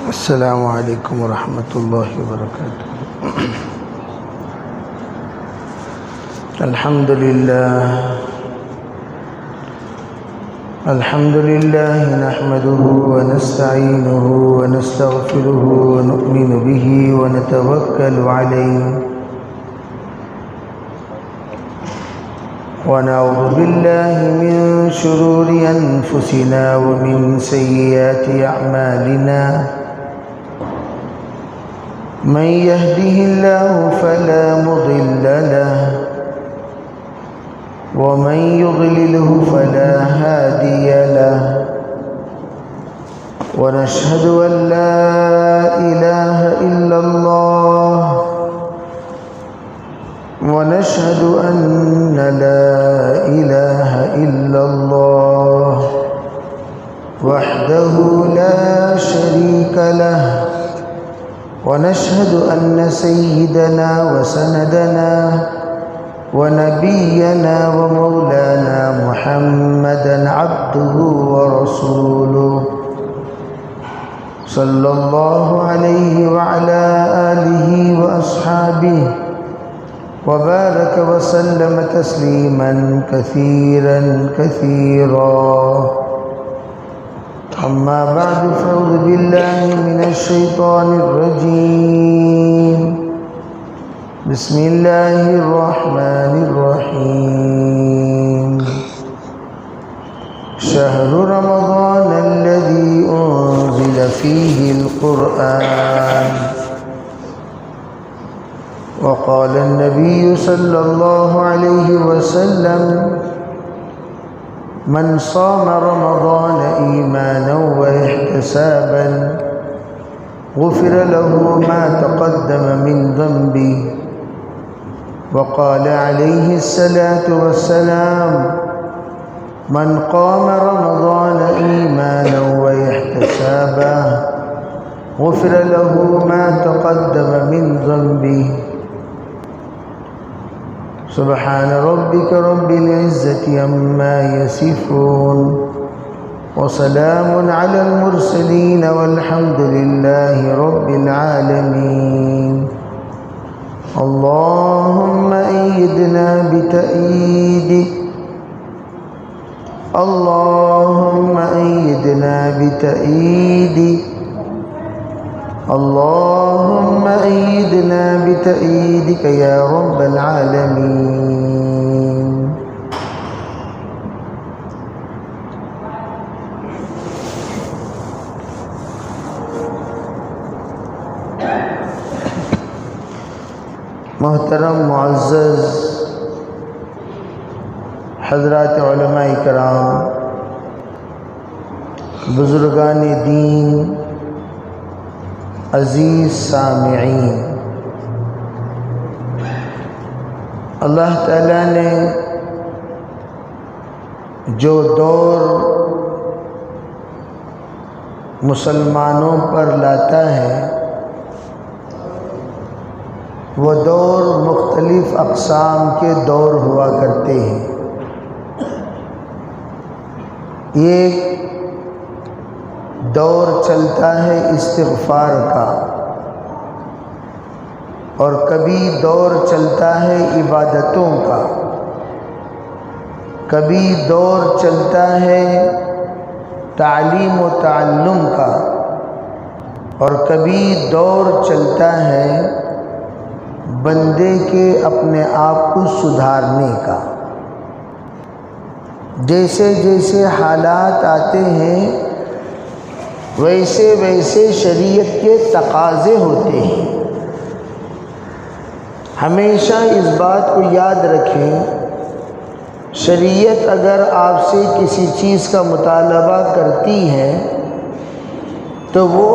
السلام علیکم ورحمۃ اللہ وبرکاتہ۔ الحمد للہ نحمده ونستعینه ونستغفره ونؤمن به ونتوکل علیہ ونعوذ باللہ من شرور انفسنا ومن سیئات اعمالنا من يهده الله فلا مضل له ومن يضلله فلا هادي له ونشهد أن لا إله إلا الله ونشهد أن لا إله إلا الله وحده لا شريك له ونشهد أن سيدنا وسندنا ونبينا ومولانا محمدا عبده ورسوله صلى الله عليه وعلى آله وأصحابه وبارك وسلم تسليما كثيرا كثيرا أما بعد فأعوذ بالله من الشيطان الرجيم بسم الله الرحمن الرحيم شهر رمضان الذي أنزل فيه القرآن وقال النبي صلى الله عليه وسلم من صام رمضان إيمانا واحتسابا غفر له ما تقدم من ذنبه وقال عليه الصلاة والسلام من قام رمضان إيمانا واحتسابا غفر له ما تقدم من ذنبه سبحان ربك رب العزة عما يصفون وسلام على المرسلين والحمد لله رب العالمين اللهم أيدنا بتأييدك اللهم أيدنا بتأييدك اللهم أيدنا بتأييدك يا رب العالمين۔ محترم معزز حضرات علماء کرام، بزرگان دین، عزیز سامعین، اللہ تعالیٰ نے جو دور مسلمانوں پر لاتا ہے وہ دور مختلف اقسام کے دور ہوا کرتے ہیں۔ ایک دور چلتا ہے استغفار کا، اور کبھی دور چلتا ہے عبادتوں کا، کبھی دور چلتا ہے تعلیم و تعلم کا، اور کبھی دور چلتا ہے بندے کے اپنے آپ کو سدھارنے کا۔ جیسے جیسے حالات آتے ہیں ویسے ویسے شریعت کے تقاضے ہوتے ہیں۔ ہمیشہ اس بات کو یاد رکھیں، شریعت اگر آپ سے کسی چیز کا مطالبہ کرتی ہے تو وہ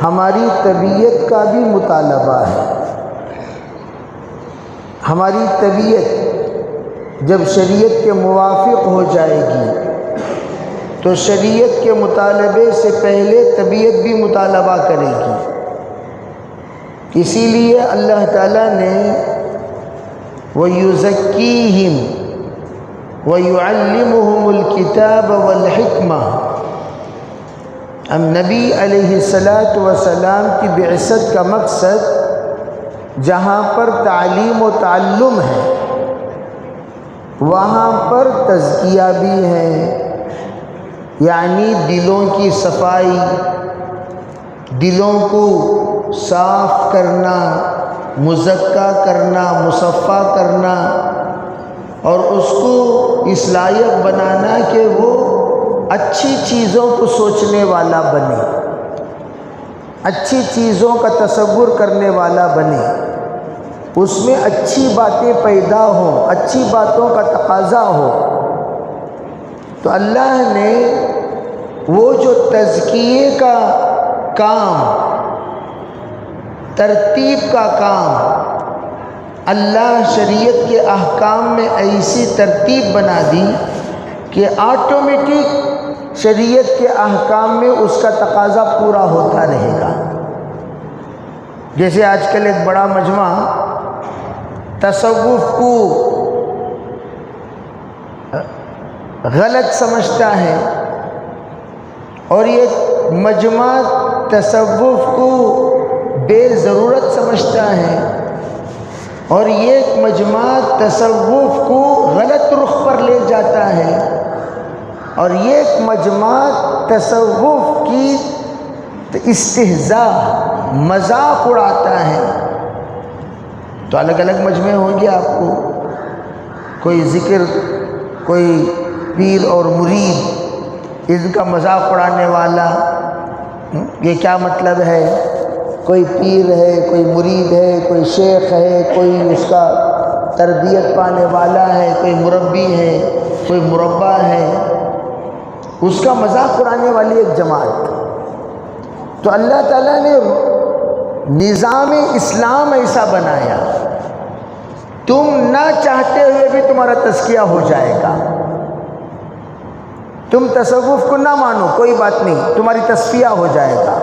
ہماری طبیعت کا بھی مطالبہ ہے۔ ہماری طبیعت جب شریعت کے موافق ہو جائے گی تو شریعت کے مطالبے سے پہلے طبیعت بھی مطالبہ کرے گی۔ اسی لیے اللہ تعالیٰ نے وَيُزَكِّيهِمْ وَيُعَلِّمُهُمُ الْكِتَابَ وَالْحِكْمَةَ اب نبی علیہ السلام کی بعثت کا مقصد جہاں پر تعلیم و تعلم ہے وہاں پر تزکیہ بھی ہے، یعنی دلوں کی صفائی، دلوں کو صاف کرنا، مزکہ کرنا، مصفہ کرنا، اور اس کو اس لائق بنانا کہ وہ اچھی چیزوں کو سوچنے والا بنے، اچھی چیزوں کا تصور کرنے والا بنے، اس میں اچھی باتیں پیدا ہوں، اچھی باتوں کا تقاضا ہو۔ تو اللہ نے وہ جو تزکیے کا کام، ترتیب کا کام، اللہ شریعت کے احکام میں ایسی ترتیب بنا دی کہ آٹومیٹک شریعت کے احکام میں اس کا تقاضا پورا ہوتا رہے گا۔ جیسے آج کل ایک بڑا مجمع تصوف کو غلط سمجھتا ہے، اور یہ مجمع تصوف کو بے ضرورت سمجھتا ہے، اور یہ مجمع تصوف کو غلط رخ پر لے جاتا ہے، اور یہ مجمع تصوف کی استہزاء، مذاق اڑاتا ہے۔ تو الگ الگ مجمع ہوں گے آپ کو، کوئی ذکر، کوئی پیر اور مرید، ان کا مذاق اڑانے والا، یہ کیا مطلب ہے؟ کوئی پیر ہے، کوئی مرید ہے، کوئی شیخ ہے، کوئی اس کا تربیت پانے والا ہے، کوئی مربی ہے، کوئی مربع ہے، اس کا مذاق اڑانے والی ایک جماعت۔ تو اللہ تعالیٰ نے نظام اسلام ایسا بنایا، تم نہ چاہتے ہوئے بھی تمہارا تزکیہ ہو جائے گا۔ تم تصوف کو نہ مانو، کوئی بات نہیں، تمہاری تصفیہ ہو جائے گا،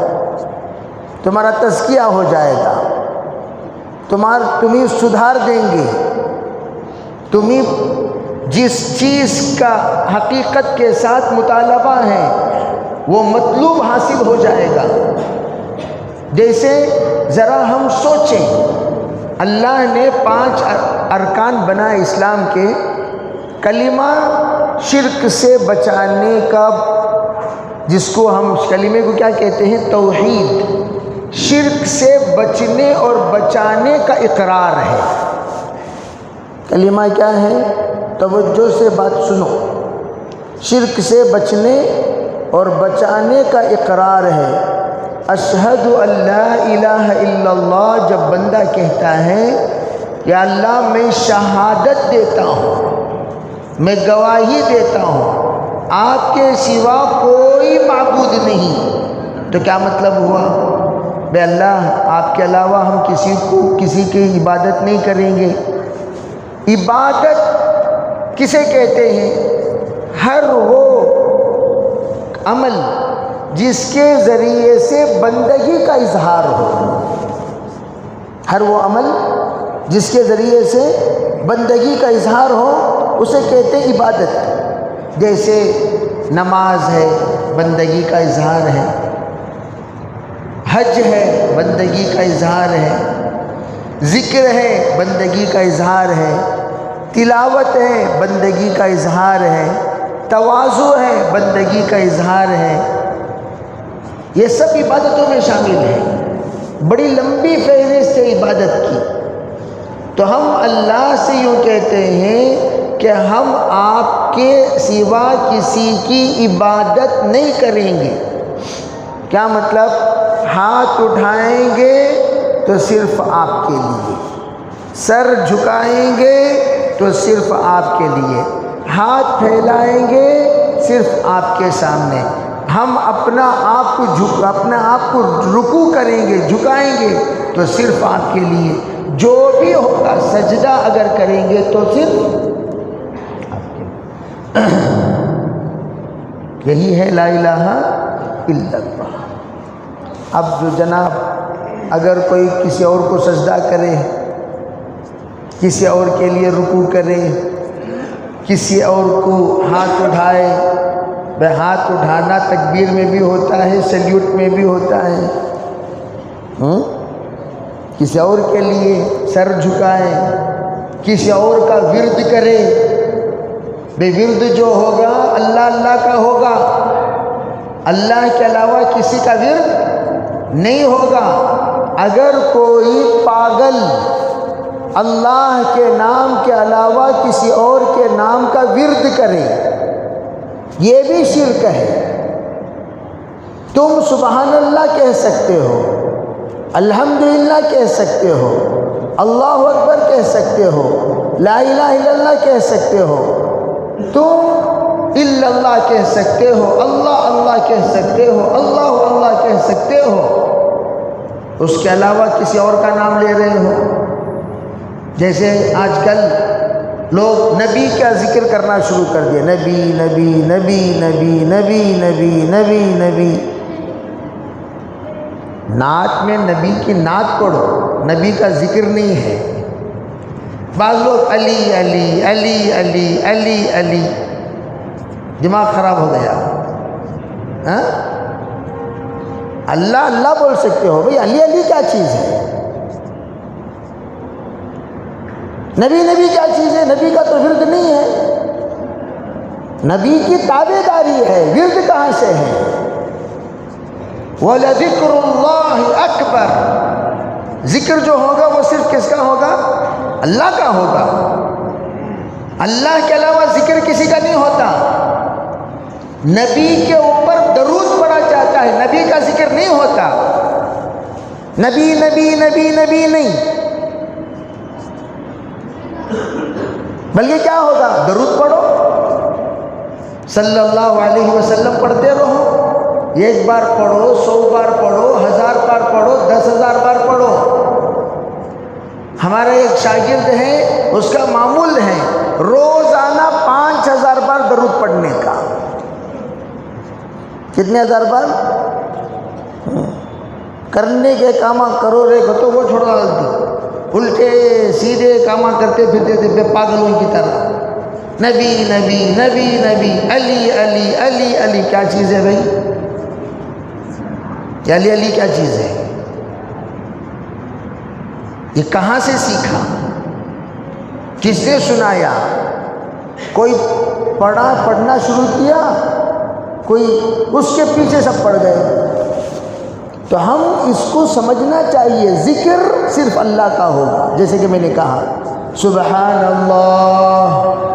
تمہارا تزکیہ ہو جائے گا، تمہیں سدھار دیں گے، تمہیں جس چیز کا حقیقت کے ساتھ مطالبہ ہے وہ مطلوب حاصل ہو جائے گا۔ جیسے ذرا ہم سوچیں، اللہ نے 5 ارکان بنائے اسلام کے، کلمہ شرک سے بچانے کا، جس کو ہم کلمے کو کیا کہتے ہیں؟ توحید، شرک سے بچنے اور بچانے کا اقرار ہے۔ کلمہ کیا ہے؟ توجہ سے بات سنو، شرک سے بچنے اور بچانے کا اقرار ہے۔ اشہد ان لا الہ الا اللہ، جب بندہ کہتا ہے یا اللہ میں شہادت دیتا ہوں، میں گواہی دیتا ہوں آپ کے سوا کوئی معبود نہیں، تو کیا مطلب ہوا؟ بے اللہ، آپ کے علاوہ ہم کسی کی عبادت نہیں کریں گے۔ عبادت کسے کہتے ہیں؟ ہر وہ عمل جس کے ذریعے سے بندگی کا اظہار ہو، ہر وہ عمل جس کے ذریعے سے بندگی کا اظہار ہو اسے کہتے ہیں عبادت۔ جیسے نماز ہے، بندگی کا اظہار ہے، حج ہے، بندگی کا اظہار ہے، ذکر ہے، بندگی کا اظہار ہے، تلاوت ہے، بندگی کا اظہار ہے، تواضع ہے، بندگی کا اظہار ہے۔ یہ سب عبادتوں میں شامل ہے، بڑی لمبی فہرست ہے عبادت کی۔ تو ہم اللہ سے یوں کہتے ہیں کہ ہم آپ کے سوا کسی کی عبادت نہیں کریں گے۔ کیا مطلب؟ ہاتھ اٹھائیں گے تو صرف آپ کے لیے، سر جھکائیں گے تو صرف آپ کے لیے، ہاتھ پھیلائیں گے صرف آپ کے سامنے۔ ہم اپنا آپ کو رکوع کریں گے، جھکائیں گے تو صرف آپ کے لیے، جو بھی ہوگا سجدہ اگر کریں گے تو صرف آپ کے لیے۔ یہی ہے لا الہ الا اللہ۔ اب جو جناب اگر کوئی کسی اور کو سجدہ کرے، کسی اور کے لیے رکوع کرے، کسی اور کو ہاتھ اٹھائے، بے ہاتھ اٹھانا تکبیر میں بھی ہوتا ہے، سلیوٹ میں بھی ہوتا ہے، کسی اور کے لیے سر جھکائیں، کسی اور کا ورد کرے، بے ورد جو ہوگا اللہ اللہ کا ہوگا، اللہ کے علاوہ کسی کا ورد نہیں ہوگا۔ اگر کوئی پاگل اللہ کے نام کے علاوہ کسی اور کے نام کا ورد کرے، یہ بھی شرک ہے۔ تم سبحان اللہ کہہ سکتے ہو، الحمدللہ کہہ سکتے ہو، اللہ اکبر کہہ سکتے ہو، لا الہ الا اللہ کہہ سکتے ہو، تم الا اللہ کہہ سکتے ہو، اللہ اللہ کہہ سکتے ہو، اللہ اللہ کہہ سکتے ہو، اس کے علاوہ کسی اور کا نام لے رہے ہو۔ جیسے آج کل لوگ نبی کا ذکر کرنا شروع کر دیا، نبی نبی نبی نبی نبی نبی نبی نبی۔ نعت میں نبی کی نعت پڑھو، نبی کا ذکر نہیں ہے۔ بعض لوگ علی علی علی علی علی علی، دماغ خراب ہو گیا۔ اللہ اللہ بول سکتے ہو بھئی، علی علی کیا چیز ہے؟ نبی نبی کیا چیز ہے؟ نبی کا تو ورد نہیں ہے، نبی کی تابع داری ہے، ورد کہاں سے ہے؟ وَلَذِكْرُ اللَّهِ أَكْبَرُ، ذکر جو ہوگا وہ صرف کس کا ہوگا؟ اللہ کا ہوگا۔ اللہ کے علاوہ ذکر کسی کا نہیں ہوتا۔ نبی کے اوپر درود پڑھا جاتا ہے، نبی کا ذکر نہیں ہوتا۔ نبی نبی نبی نبی نہیں، بلکہ کیا ہوگا؟ درود پڑھو، صلی اللہ علیہ وسلم پڑھتے رہو، ایک بار پڑھو، 100 بار پڑھو، 1000 بار پڑھو، 10,000 بار پڑھو۔ ہمارے ایک شاگرد ہیں، اس کا معمول ہے روزانہ 5000 بار درود پڑھنے کا۔ کتنے ہزار بار؟ کرنے کے کاما کرو رے تو وہ چھوڑ ڈالتی، الٹے سیدھے کاما کرتے پھرتے تھے بے پاگلوں کی طرح۔ نبی نبی نبی نبی، علی علی علی علی، کیا چیز ہے بھائی؟ یہ علی علی کیا چیز ہے؟ یہ کہاں سے سیکھا؟ کس نے سنایا؟ کوئی پڑھنا شروع کیا، کوئی اس کے پیچھے سب پڑ گئے۔ تو ہم اس کو سمجھنا چاہیے، ذکر صرف اللہ کا ہوگا۔ جیسے کہ میں نے کہا سبحان اللہ،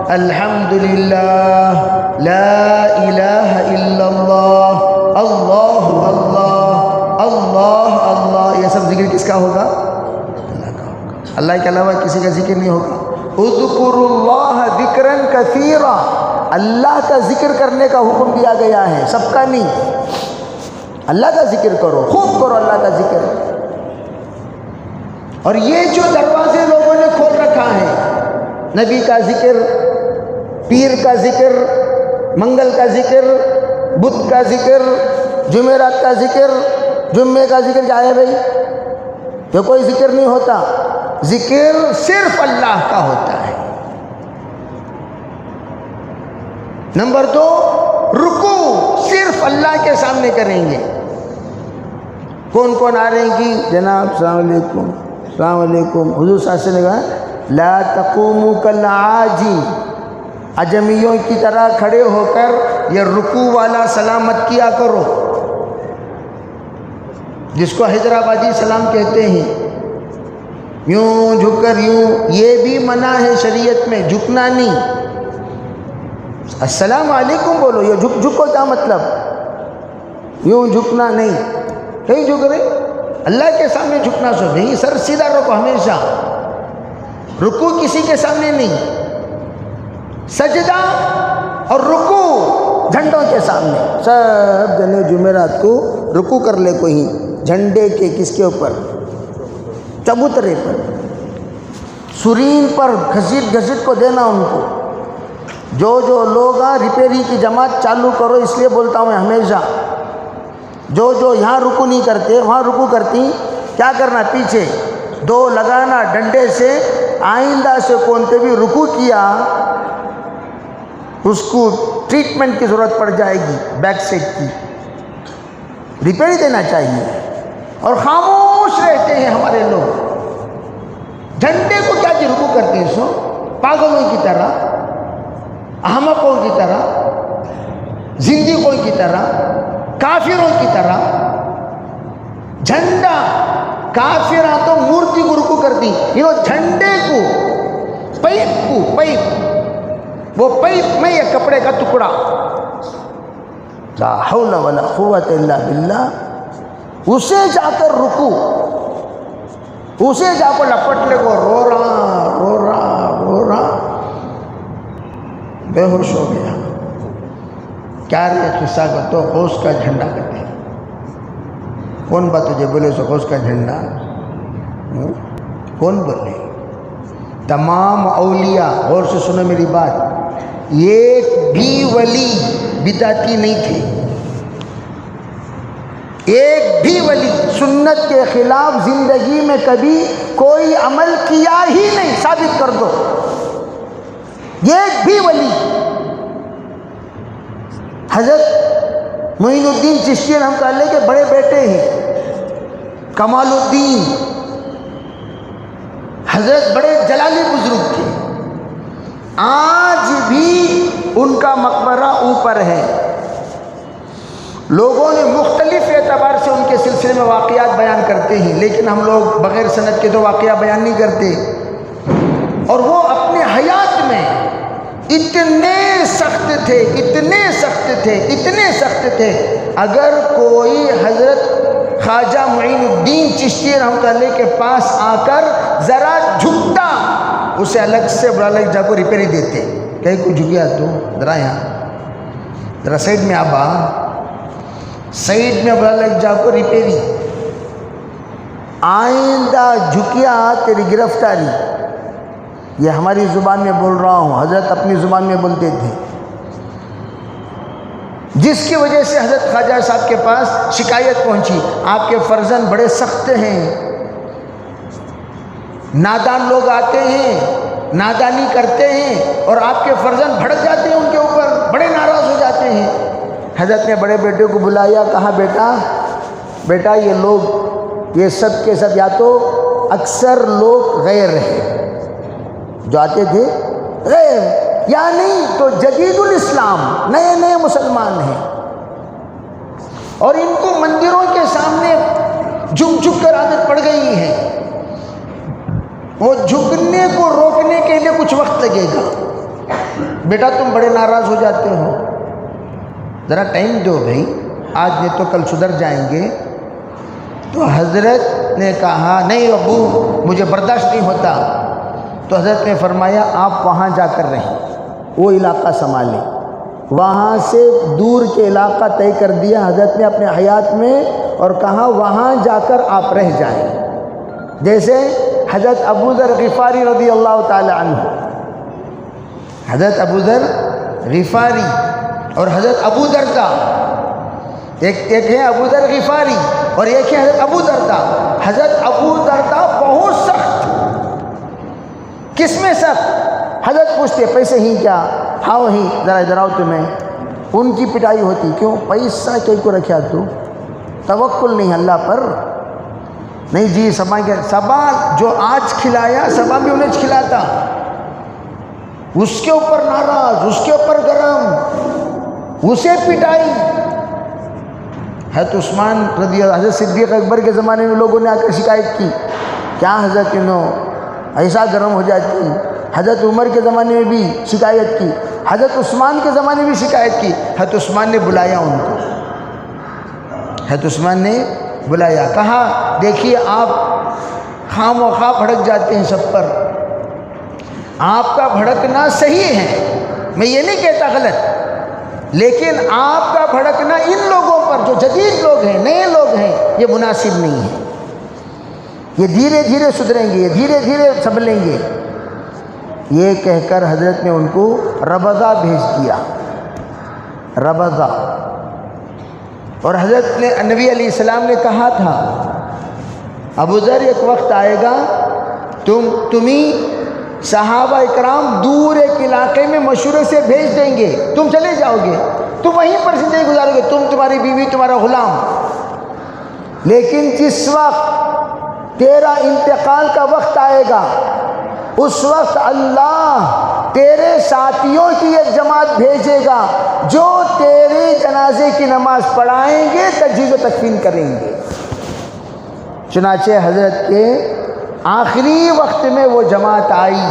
الحمدللہ، لا الہ الا اللہ، اللہ اللہ، اللہ اللہ، یہ سب ذکر کس کا ہوگا؟ اللہ کا ہوگا۔ اللہ کے علاوہ کسی کا ذکر نہیں ہوگا۔ اذکروا اللہ ذکرا کثیرا، اللہ کا ذکر کرنے کا حکم دیا گیا ہے، سب کا نہیں۔ اللہ کا ذکر کرو، خوب کرو اللہ کا ذکر۔ اور یہ جو دروازے لوگوں نے کھول رکھا ہے، نبی کا ذکر، پیر کا ذکر، منگل کا ذکر، بدھ کا ذکر، جمعرات کا ذکر، جمعے کا ذکر، کیا ہے بھائی؟ یہ کوئی ذکر نہیں ہوتا، ذکر صرف اللہ کا ہوتا ہے۔ نمبر 2، رکوع صرف اللہ کے سامنے کریں گے۔ کون کون آ رہے ہیں کہ جناب السلام علیکم، السلام علیکم۔ حضور صلی اللہ علیہ وسلم نے کہا لا تقوموا کالعاجی، اجمیوں کی طرح کھڑے ہو کر یہ رکوع والا سلام مت کیا کرو، جس کو حیدرآبادی سلام کہتے ہیں، یوں جھک کر یوں، یہ بھی منع ہے شریعت میں، جھکنا نہیں۔ السلام علیکم بولو، یہ جھک کو کیا مطلب؟ یوں جھکنا نہیں، کہیں جھک رہے اللہ کے سامنے جھکنا سو نہیں، سر سیدھا رکھو ہمیشہ، رکوع کسی کے سامنے نہیں، سجدہ اور رکوع جھنڈوں کے سامنے۔ سب جنے جمعرات کو رکوع کر لے، کوئی جھنڈے کے کس کے اوپر؟ چبوترے پر، سرین پر گھسیٹ گھسیٹ کو دینا ان کو۔ جو لوگ ریپیری کی جماعت چالو کرو، اس لیے بولتا ہوں ہمیشہ، جو یہاں رکوع نہیں کرتے وہاں رکوع کرتی، کیا کرنا؟ پیچھے 2 لگانا ڈنڈے سے، آئندہ سے کون پہ بھی رکوع کیا اس کو ٹریٹمنٹ کی ضرورت پڑ جائے گی بیک سائڈ کی، ریپیئر دینا چاہیے، اور خاموش رہتے ہیں ہمارے لوگ۔ جھنڈے کو کیا جی رکوع کرتے ہیں؟ سو پاگلوں کی طرح، احمقوں کی طرح، زندیقوں کی طرح، کافروں کی طرح۔ جھنڈا کافرہ تو مورتی کو رکوع کرتی، جھنڈے کو، پائپ وہ پائپ میں یہ کپڑے کا ٹکڑا، لا حول ولا قوت الا باللہ، اسے جا کر رکوع، اسے جا کر لپٹ لے کو رو رہا بے ہوش ہو گیا۔ کیا رہے قصہ کا تو غوث کا جھنڈا کہتے ہیں۔ کون بات تجھے بولے سو غوث کا جھنڈا؟ کون بولے؟ تمام اولیاء، غور سے سنو میری بات، ایک بھی ولی بدعتی نہیں تھے، ایک بھی ولی سنت کے خلاف زندگی میں کبھی کوئی عمل کیا ہی نہیں، ثابت کر دو ایک بھی ولی۔ حضرت معین الدین چشتی رحمۃ اللہ علیہ کے بڑے بیٹے ہیں کمال الدین، حضرت بڑے جلالی بزرگ تھے، آج بھی ان کا مقبرہ اوپر ہے۔ لوگوں نے مختلف اعتبار سے ان کے سلسلے میں واقعات بیان کرتے ہیں، لیکن ہم لوگ بغیر سند کے تو واقعہ بیان نہیں کرتے۔ اور وہ اپنے حیات میں اتنے سخت تھے، اتنے سخت تھے، اتنے سخت تھے، اگر کوئی حضرت خواجہ معین الدین چشتی رحمۃ اللہ علیہ کے پاس آ کر ذرا جھکتا، اسے الگ سے بڑا لگ جا کو ریپیری دیتے۔ کہیں کو جھکیا تو ذرا یہاں، ذرا سائڈ میں آبا، سائڈ میں بڑا لگ جا کو ریپیری، آئندہ جھکیا تیری گرفتاری۔ یہ ہماری زبان میں بول رہا ہوں، حضرت اپنی زبان میں بولتے تھے، جس کی وجہ سے حضرت خواجہ صاحب کے پاس شکایت پہنچی، آپ کے فرزند بڑے سخت ہیں، نادان لوگ آتے ہیں، نادانی کرتے ہیں، اور آپ کے فرزند بھڑک جاتے ہیں ان کے اوپر، بڑے ناراض ہو جاتے ہیں۔ حضرت نے بڑے بیٹے کو بلایا، کہا بیٹا یہ لوگ، یہ سب کے سب یا تو اکثر لوگ غیر ہیں، جو آتے تھے غیر، یا نہیں تو جدید الاسلام، نئے نئے مسلمان ہیں، اور ان کو مندروں کے سامنے جھک جھک کر عادت پڑ گئی ہے، وہ جھکنے کو روکنے کے لیے کچھ وقت لگے گا۔ بیٹا تم بڑے ناراض ہو جاتے ہو، ذرا ٹائم دو بھائی، آج نہیں تو کل سدھر جائیں گے۔ تو حضرت نے کہا نہیں ابو مجھے برداشت نہیں ہوتا۔ تو حضرت نے فرمایا آپ وہاں جا کر رہیں، وہ علاقہ سنبھالیں۔ وہاں سے دور کے علاقہ طے کر دیا حضرت نے اپنے حیات میں، اور کہا وہاں جا کر آپ رہ جائیں۔ جیسے حضرت ابو ذر غفاری رضی اللہ تعالی عنہ، حضرت ابو ذر غفاری اور حضرت ابو دردہ، ایک ہے ابو ذر غفاری اور ایک ہے حضرت ابو دردہ۔ حضرت ابو دردہ بہت سخت، کس میں سخت؟ حضرت پوچھتے پیسے ہی کیا؟ ہاں وہی، ذرا ادھر آؤ تمہیں۔ ان کی پٹائی ہوتی، کیوں؟ پیسہ کئی کو رکھا تو توکل نہیں اللہ پر؟ نہیں جی سبا جو آج کھلایا سبا بھی انہیں کھلاتا، اس کے اوپر ناراض، اس کے اوپر گرم، اسے پٹائی۔ حضرت عثمان رضی اللہ، حضرت صدیق اکبر کے زمانے میں لوگوں نے آ کر شکایت کی، کیا حضرت ایسا گرم ہو جاتی؟ حضرت عمر کے زمانے میں بھی شکایت کی، حضرت عثمان کے زمانے میں بھی شکایت کی۔ حضرت عثمان نے بلایا ان کو، حضرت عثمان نے بلایا، کہا دیکھیے آپ خام و خواہ بھڑک جاتے ہیں سب پر، آپ کا بھڑکنا صحیح ہے، میں یہ نہیں کہتا غلط، لیکن آپ کا بھڑکنا ان لوگوں پر جو جدید لوگ ہیں، نئے لوگ ہیں، یہ مناسب نہیں ہے۔ یہ دھیرے دھیرے سدھریں گے، یہ دھیرے دھیرے سنبھلیں گے۔ یہ کہہ کر حضرت نے ان کو ربضہ بھیج دیا، ربضہ۔ اور حضرت نے نبی علیہ السلام نے کہا تھا ابو ذر ایک وقت آئے گا تمہیں صحابہ اکرام دور ایک ایک علاقے میں مشورے سے بھیج دیں گے، تم چلے جاؤ گے، تم وہیں پر زندگی گزارو گے، تم، تمہاری بیوی، تمہارا غلام۔ لیکن جس وقت تیرا انتقال کا وقت آئے گا، اس وقت اللہ تیرے ساتھیوں کی ایک جماعت بھیجے گا جو تیرے جنازے کی نماز پڑھائیں گے، تجہیز و تکفین کریں گے۔ چنانچہ حضرت کے آخری وقت میں وہ جماعت آئی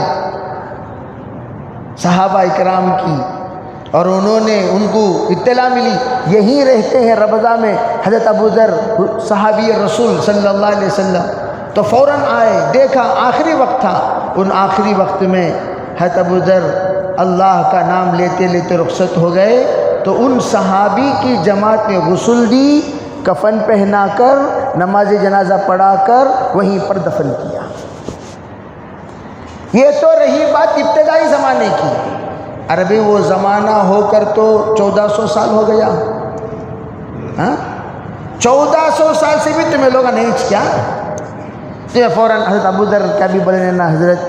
صحابہ اکرام کی، اور انہوں نے، ان کو اطلاع ملی یہیں رہتے ہیں ربضہ میں حضرت ابو ذر صحابی رسول صلی اللہ علیہ وسلم، تو فوراً آئے، دیکھا آخری وقت تھا۔ ان آخری وقت میں حضرت ابو ذر اللہ کا نام لیتے لیتے رخصت ہو گئے، تو ان صحابی کی جماعت نے غسل دی، کفن پہنا کر، نماز جنازہ پڑھا کر وہیں پر دفن کیا۔ یہ تو رہی بات ابتدائی زمانے کی۔ عربی وہ زمانہ ہو کر تو 1400 سال ہو گیا، 1400 سال سے بھی تمہیں لوگ نہیں کیا؟ تو فوراً حضرت ابو ذر کیا بھی بولے نا، حضرت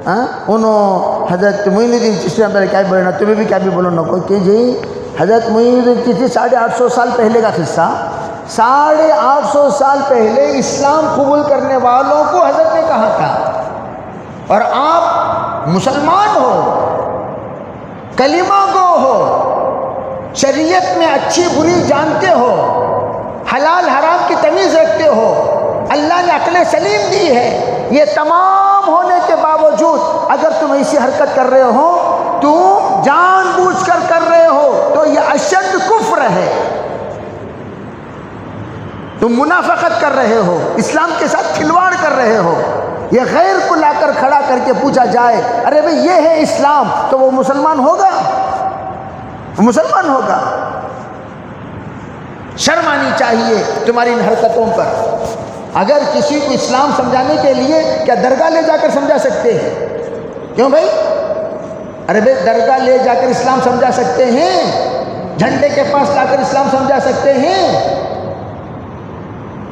انہوں حضرت معین الدین چشتی رحمۃ اللہ کیا بھی بولے نا، تمہیں بھی کیا بھی بولو نا کوئی کہ جی حضرت معین الدین چشتی 850 سال پہلے کا قصہ، 850 سال پہلے اسلام قبول کرنے والوں کو حضرت نے کہا تھا، اور آپ مسلمان ہو، کلمہ گو ہو، شریعت میں اچھی بری جانتے ہو، حلال حرام کی تمیز رکھتے ہو، اللہ نے عقل سلیم دی ہے، یہ تمام ہونے کے باوجود اگر تم ایسی حرکت کر رہے ہو، تم جان بوجھ کر کر رہے ہو، تو یہ اشد کفر ہے، تم منافقت کر رہے ہو، اسلام کے ساتھ کھلواڑ کر رہے ہو۔ یہ غیر کو لا کر کھڑا کر کے پوچھا جائے ارے بھئی یہ ہے اسلام، تو وہ مسلمان ہوگا؟ وہ مسلمان ہوگا؟ شرم آنی چاہیے تمہاری ان حرکتوں پر۔ اگر کسی کو اسلام سمجھانے کے لیے کیا درگاہ لے جا کر سمجھا سکتے ہیں؟ کیوں بھائی؟ ارے بھائی درگاہ لے جا کر اسلام سمجھا سکتے ہیں، جھنڈے کے پاس لا کر اسلام سمجھا سکتے ہیں،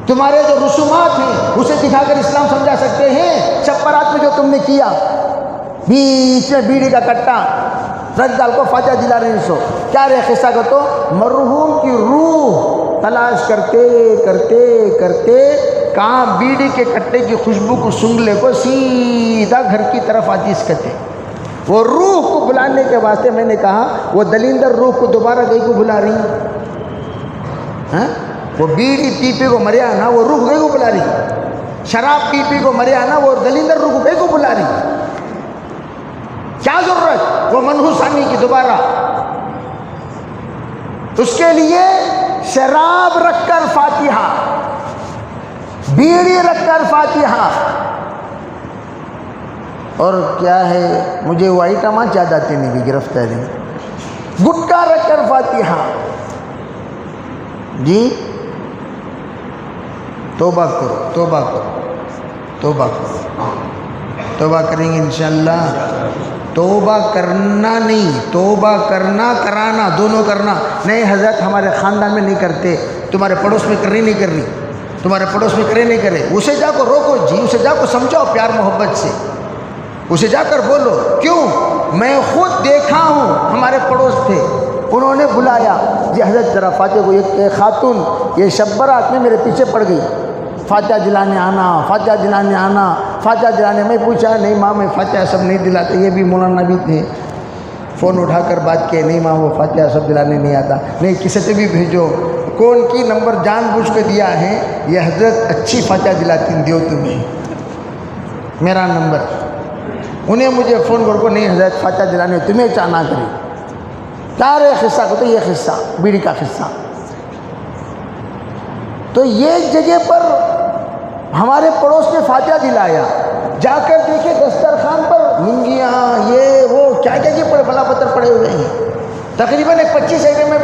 تمہارے جو رسومات ہیں اسے دکھا کر اسلام سمجھا سکتے ہیں۔ چپرات میں جو تم نے کیا، بیچ میں بیڑی کا کٹا رکھ ڈال کو فاتحہ دلا رہے سو، کیا رہے قصہ کو؟ تو مرحوم کی روح تلاش کرتے کرتے کرتے کہاں بیڑی کے کٹے کی خوشبو کو سنگلے کو سیدھا گھر کی طرف آتی اسکتے۔ وہ روح کو بلانے کے واسطے میں نے کہا وہ دلیندر روح کو دوبارہ گئی کو بلا رہی ہیں، وہ بیڑی پی پی کو مریا نا، وہ روح گئی کو بلا رہی، شراب پی پی کو مریا نا، وہ دلیندر روح کو گئی کو بلا رہی۔ کیا ضرورت وہ منحوسانی کی دوبارہ؟ اس کے لیے شراب رکھ کر فاتحہ، بیڑی رکھ کر فاتحہ، اور کیا ہے مجھے وہ آئٹمات یاد آتے نہیں بھی گرفتاری، گٹکا رکھ کر فاتحہ۔ جی توبہ کرو، توبہ کرو، توبہ کرو، توبہ کریں گے انشاءاللہ۔ توبہ کرنا نہیں، توبہ کرنا کرانا دونوں کرنا نہیں۔ حضرت ہمارے خاندان میں نہیں کرتے، تمہارے پڑوس میں کرنی نہیں کرنی، تمہارے پڑوس میں کرے نہیں کرے، اسے جا کر روکو جی، اسے جا کر سمجھاؤ پیار محبت سے، اسے جا کر بولو۔ کیوں؟ میں خود دیکھا ہوں، ہمارے پڑوس تھے، انہوں نے بلایا جی حضرت ذرا فاتحہ کو، ایک خاتون یہ شب برات میں میرے پیچھے پڑ گئی، فاتحہ دلانے آنا، فاتحہ دلانے آنا، فاتحہ دلانے۔ میں پوچھا نہیں ماں میں فاتحہ سب نہیں دلاتے، یہ بھی مولانا بھی تھے، فون اٹھا کر بات کیے، نہیں ماں وہ فاتحہ سب دلانے نہیں آتا، نہیں کسی سے بھی بھیجو، کون کی نمبر جان بوجھ کے دیا ہے، یہ حضرت اچھی فاتحہ دلاتی دیو تمہیں میرا نمبر، انہیں مجھے فون کر کو نہیں حضرت فاتحہ دلانے تمہیں چاہنا کرے۔ کیا رہے قصہ کو؟ تو یہ قصہ بیڑی کا قصہ۔ تو یہ جگہ پر ہمارے پڑوس نے فاتحہ دلایا، جا کر دیکھے دسترخوان پر لنگیاں یہ وہ کیا کیا جی پڑے بلا پتر پڑے ہوئے ہیں، تقریباً 25 ایکڑ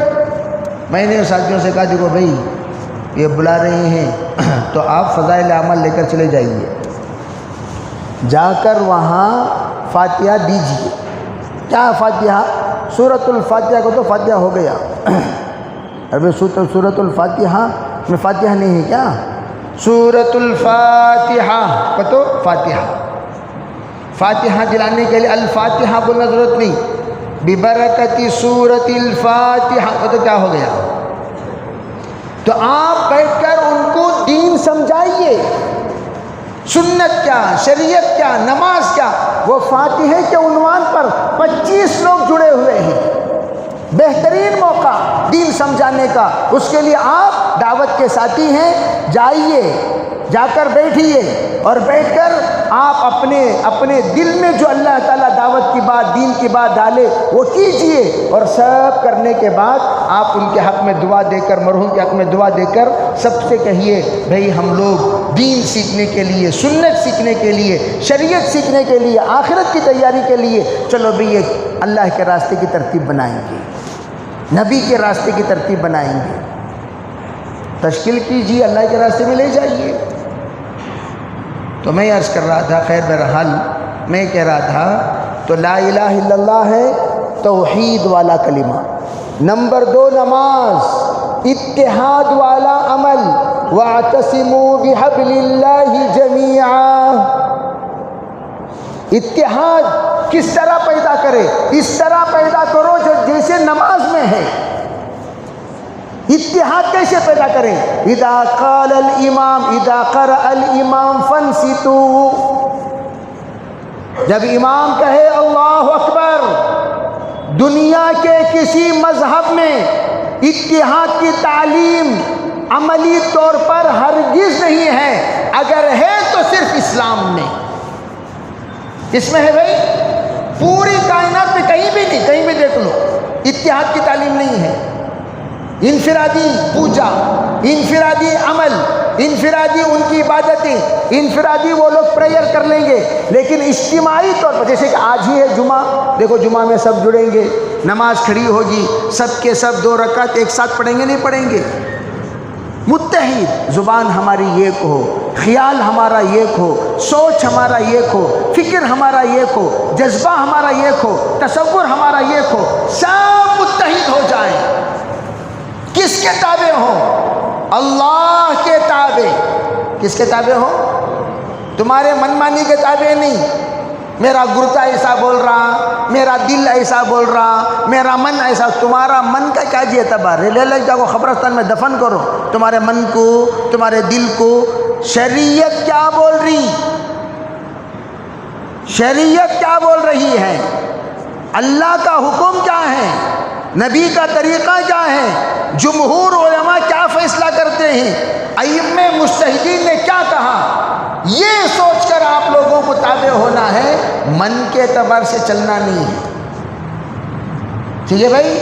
میں نے ساتھیوں سے کہا دیکھو بھائی یہ بلا رہے ہیں تو آپ فضائل اعمال لے کر چلے جائیے، جا کر وہاں فاتحہ دیجیے۔ کیا فاتحہ؟ سورۃ الفاتحہ کو تو فاتحہ ہو گیا، ابھی سورۃ الفاتحہ میں فاتحہ نہیں ہے کیا؟ سورۃ الفاتحہ کو تو فاتحہ، فاتحہ دلانے کے لیے الفاتحہ بولنا ضرورت نہیں، ببرکت سورۃ الفاتحہ، تو کیا ہو گیا؟ تو آپ بیٹھ کر ان کو دین سمجھائیے، سنت کیا، شریعت کیا، نماز کیا۔ وہ فاتحہ کے عنوان پر 25 لوگ جڑے ہوئے ہیں، بہترین موقع دین سمجھانے کا۔ اس کے لیے آپ دعوت کے ساتھی ہیں، جائیے، جا کر بیٹھیے، اور بیٹھ کر آپ اپنے دل میں جو اللہ تعالیٰ دعوت کی بات، دین کی بات ڈالے وہ کیجئے، اور سب کرنے کے بعد آپ ان کے حق میں دعا دے کر، مرحوم کے حق میں دعا دے کر سب سے کہیے بھئی ہم لوگ دین سیکھنے کے لیے، سنت سیکھنے کے لیے، شریعت سیکھنے کے لیے، آخرت کی تیاری کے لیے چلو بھئی ایک اللہ کے راستے کی ترتیب بنائیں گے، نبی کے راستے کی ترتیب بنائیں گے، تشکیل کیجیے، اللہ کے راستے میں لے جائیے۔ تو میں عرض کر رہا تھا، خیر بہرحال میں کہہ رہا تھا، تو لا الہ الا اللہ ہے توحید والا کلمہ، نمبر 2 نماز، اتحاد والا عمل، وَاعْتَصِمُوا بِحَبْلِ اللَّهِ جَمِيعًا۔ اتحاد کس طرح پیدا کرے؟ اس طرح پیدا کرو جیسے نماز میں ہے۔ اتحاد کیسے پیدا کریں؟ اذا قال الامام، اذا قرأ الامام فانصتوا، جب امام کہے اللہ اکبر، دنیا کے کسی مذہب میں اتحاد کی تعلیم عملی طور پر ہرگز نہیں ہے، اگر ہے تو صرف اسلام میں۔ اس میں ہے بھائی، پوری کائنات میں کہیں بھی نہیں، کہیں بھی دیکھ لو اتحاد کی تعلیم نہیں ہے۔ انفرادی پوجا، انفرادی عمل، انفرادی ان کی عبادتیں، انفرادی وہ لوگ پریئر کر لیں گے، لیکن اجتماعی طور پر، جیسے کہ آج ہی ہے جمعہ، دیکھو جمعہ میں سب جڑیں گے، نماز کھڑی ہوگی، سب کے سب 2 رکعت ایک ساتھ پڑھیں گے، نہیں پڑھیں گے؟ متحد، زبان ہماری ایک ہو، خیال ہمارا ایک ہو، سوچ ہمارا ایک ہو، فکر ہمارا ایک ہو، جذبہ ہمارا ایک ہو، تصور ہمارا ایک ہو، سب متحد ہو جائیں۔ کس کے تابع ہوں؟ اللہ کے تابع۔ کس کے تابع ہوں؟ تمہارے من مانی کے تابع نہیں۔ میرا گرتا ایسا بول رہا، میرا دل ایسا بول رہا، میرا من ایسا۔ تمہارا من کا کیا جی اعتبار ہے؟ لے جا کو قبرستان میں دفن کرو تمہارے من کو، تمہارے دل کو۔ شریعت کیا بول رہی؟ شریعت کیا بول رہی ہے؟ اللہ کا حکم کیا ہے؟ نبی کا طریقہ کیا ہے؟ جمہور علماء کیا فیصلہ کرتے ہیں؟ ائمہ مجتہدین نے کیا کہا؟ یہ سوچ کر آپ لوگوں کو تابع ہونا ہے، من کے اعتبار سے چلنا نہیں ہے۔ ٹھیک ہے بھائی؟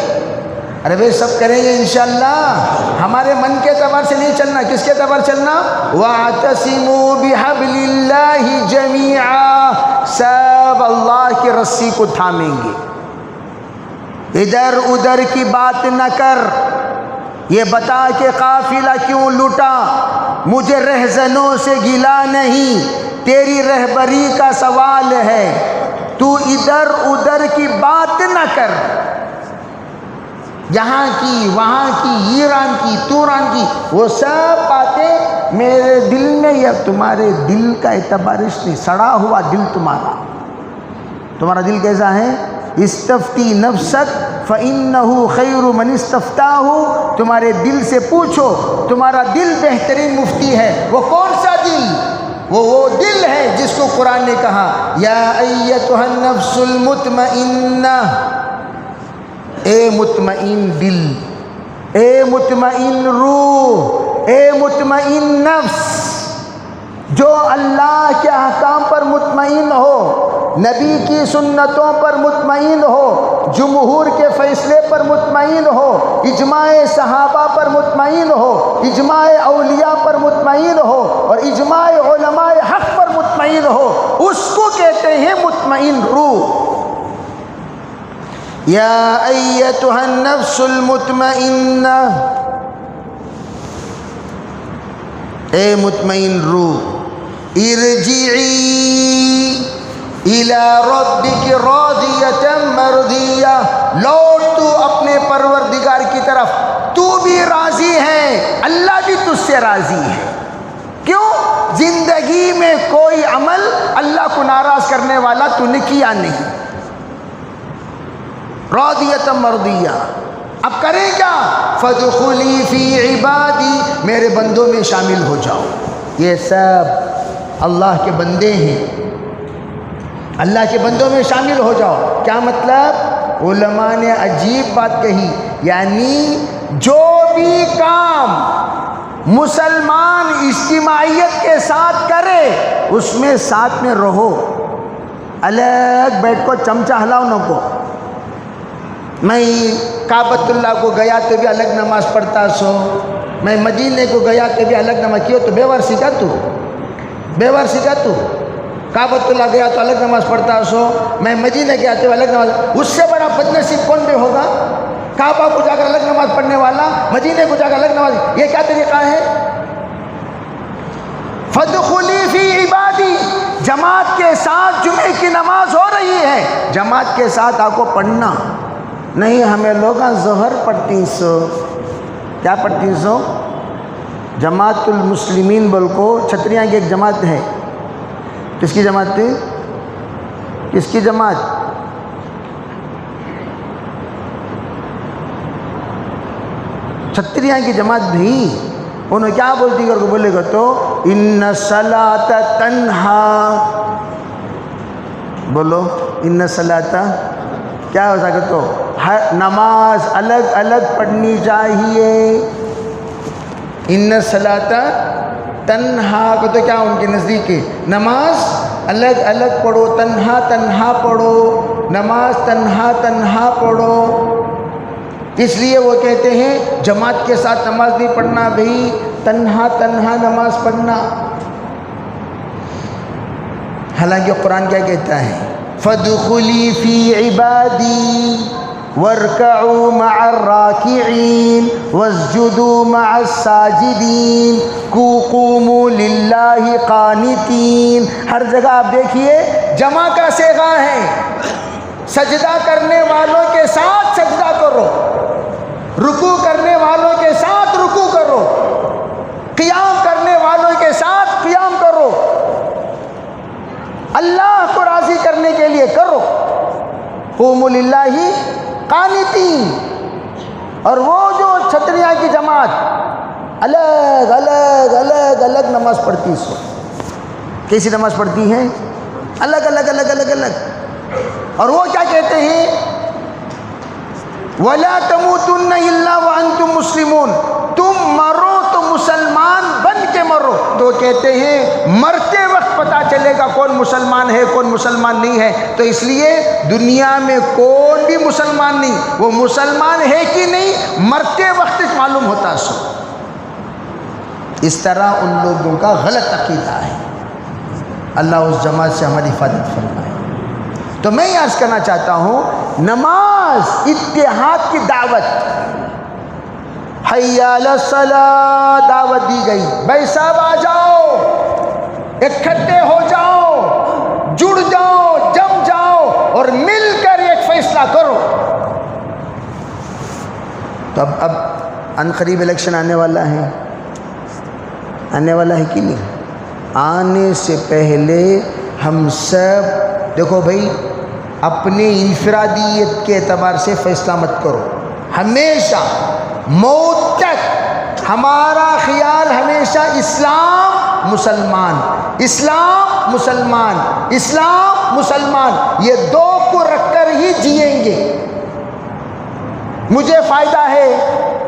ارے بھائی سب کریں گے انشاءاللہ، ہمارے من کے اعتبار سے نہیں چلنا، کس کے اعتبار چلنا؟ وَاعْتَصِمُوا بِحَبْلِ اللَّهِ جَمِيعًا، سب اللہ کی رسی کو تھامیں گے، ادھر ادھر کی بات نہ کر، یہ بتا کہ قافلہ کیوں لوٹا، مجھے رہزنوں سے گلا نہیں، تیری رہبری کا سوال ہے، تو ادھر ادھر کی بات نہ کر، یہاں کی وہاں کی، ایران کی توران کی، وہ سب باتیں میرے دل میں، یا تمہارے دل کا اعتبار نہیں، سڑا ہوا دل تمہارا دل کیسا ہے؟ استفتی نفسک فإنہ خیر من استفتاہ، تمہارے دل سے پوچھو، تمہارا دل بہترین مفتی ہے۔ وہ کون سا دل؟ وہ دل ہے جس کو قرآن نے کہا یا ایتھا النفس المطمئنہ، اے مطمئن دل، اے مطمئن روح، اے مطمئن نفس، جو اللہ کے احکام پر مطمئن ہو، نبی کی سنتوں پر مطمئن ہو، جمہور کے فیصلے پر مطمئن ہو، اجماع صحابہ پر مطمئن ہو، اجماع اولیاء پر مطمئن ہو، اور اجماع علماء حق پر مطمئن ہو، اس کو کہتے ہیں مطمئن روح۔ یا ایتھا النفس المطمئنہ، اے مطمئن روح، ارجعی الی ربک راضیۃ مرضیہ، لوٹ تو اپنے پروردگار کی طرف، تو بھی راضی ہے، اللہ بھی تجھ سے راضی ہے۔ کیوں؟ زندگی میں کوئی عمل اللہ کو ناراض کرنے والا تو نے کیا نہیں. راضیۃ مرضیہ. اب کریں کیا؟ فادخلی فی عبادی، میرے بندوں میں شامل ہو جاؤ. یہ سب اللہ کے بندے ہیں، اللہ کے بندوں میں شامل ہو جاؤ. کیا مطلب؟ علماء نے عجیب بات کہی، یعنی جو بھی کام مسلمان اجتماعیت کے ساتھ کرے اس میں ساتھ میں رہو. الگ بیٹھ کو چمچہ ہلاؤ نہ کو. میں کعبۃ اللہ کو گیا تو بھی الگ نماز پڑھتا سو، میں مدینے کو گیا تو بھی الگ نماز کیوں؟ تو بیور سیکھا تو، بیور سیکھا تو. کعبۃ اللہ گیا تو الگ نماز پڑھتا سو، میں مدینے گیا تو الگ نماز. اس سے بڑا بدنصیب کون بھی ہوگا؟ کعبہ کو جا کر الگ نماز پڑھنے والا، مدینے کو جا کر الگ نماز. یہ کیا طریقہ ہے؟ فادخلی فی عبادی. جماعت کے ساتھ جمعے کی نماز ہو رہی ہے، جماعت کے ساتھ آپ کو پڑھنا نہیں. ہمیں لوگ ظہر پڑھتی سو، کیا پڑھتی سو؟ جماعت المسلمین بول کو چھتریاں کی ایک جماعت ہے. کس کی جماعت تھی؟ کس کی جماعت؟ چھتریاں کی جماعت بھی. انہوں کیا بولتی کر کو بولے گا تو ان الصلاۃ تنہا، بولو ان الصلاۃ کیا ہو سکتا تو نماز الگ الگ پڑھنی چاہیے. ان الصلاۃ تنہا کو تو کیا ان کے نزدیک ہے؟ نماز الگ الگ پڑھو، تنہا تنہا پڑھو، نماز تنہا تنہا پڑھو. اس لیے وہ کہتے ہیں جماعت کے ساتھ نماز نہیں پڑھنا بھائی، تنہا تنہا نماز پڑھنا. حالانکہ قرآن کیا کہتا ہے؟ فادخلی فی عبادی وارکعوا مع الراکعین واسجدوا مع الساجدین قوموا للہ قانتین. ہر جگہ آپ دیکھیے جمع کا صیغہ ہے. سجدہ کرنے والوں کے ساتھ سجدہ کرو، رکوع کرنے والوں کے ساتھ رکوع کرو، قیام کرنے والوں کے ساتھ قیام کرو. اللہ کو راضی کرنے کے لیے کرو. قوموا للہ قانتین. اور وہ جو چھتریاں کی جماعت الگ الگ الگ الگ نماز پڑھتی سو، کیسی نماز پڑھتی ہیں؟ الگ الگ الگ الگ الگ. اور وہ کیا کہتے ہیں؟ وَلَا تَمُوتُنَّ إِلَّا وَأَنْتُمْ مُسْلِمُونَ. تم مرو تو مسلمان بن کے مرو. تو کہتے ہیں مرتے وقت پتہ چلے گا کون مسلمان ہے کون مسلمان نہیں ہے. تو اس لیے دنیا میں کون بھی مسلمان نہیں، وہ مسلمان ہے کہ نہیں مرتے وقت معلوم ہوتا سو. اس طرح ان لوگوں کا غلط عقیدہ ہے. اللہ اس جماعت سے ہماری حفاظت فرمائے. تو میں یہ عرض کرنا چاہتا ہوں، نماز اتحاد کی دعوت، حی علی الصلاۃ دعوت دی گئی. بھائی صاحب آ جاؤ، اکٹھے ہو جاؤ، جڑ جاؤ، جم جاؤ اور مل کر ایک فیصلہ کرو. تو اب ان قریب الیکشن آنے والا ہے، آنے والا ہے کہ نہیں؟ آنے سے پہلے ہم سب دیکھو بھائی، اپنے انفرادیت کے اعتبار سے فیصلہ مت کرو. ہمیشہ موت تک ہمارا خیال ہمیشہ اسلام مسلمان، اسلام مسلمان، اسلام مسلمان، یہ دو کو رکھ کر ہی جئیں گے. مجھے فائدہ ہے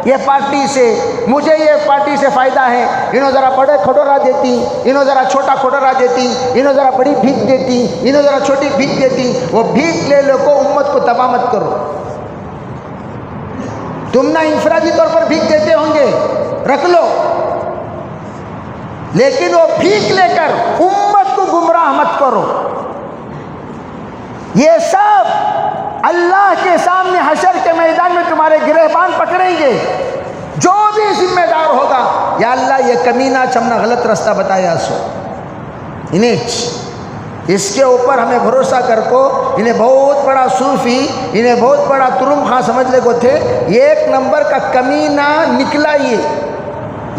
یہ پارٹی سے، مجھے یہ پارٹی سے فائدہ ہے، انہوں ذرا بڑے کھٹورا دیتی، انہوں ذرا چھوٹا کھٹورا دیتی، انہوں ذرا بڑی بھیک دیتی، انہوں ذرا چھوٹی بھیک دیتی. وہ بھیک لے لو کو امت کو تباہ مت کرو. تم نہ انفرادی طور پر بھیک دیتے ہوں گے، رکھ لو، لیکن وہ بھیک لے کر امت کو گمراہ مت کرو. یہ سب اللہ کے سامنے حشر کے میدان میں تمہارے گریبان پکڑیں گے. جو بھی ذمہ دار ہوگا، یا اللہ یہ کمینہ چمنا غلط راستہ بتایا سو انہیں، اس کے اوپر ہمیں بھروسہ کر کو. انہیں بہت بڑا صوفی، انہیں بہت بڑا ترم خاں سمجھ لے کو تھے. ایک نمبر کا کمینہ نکلا.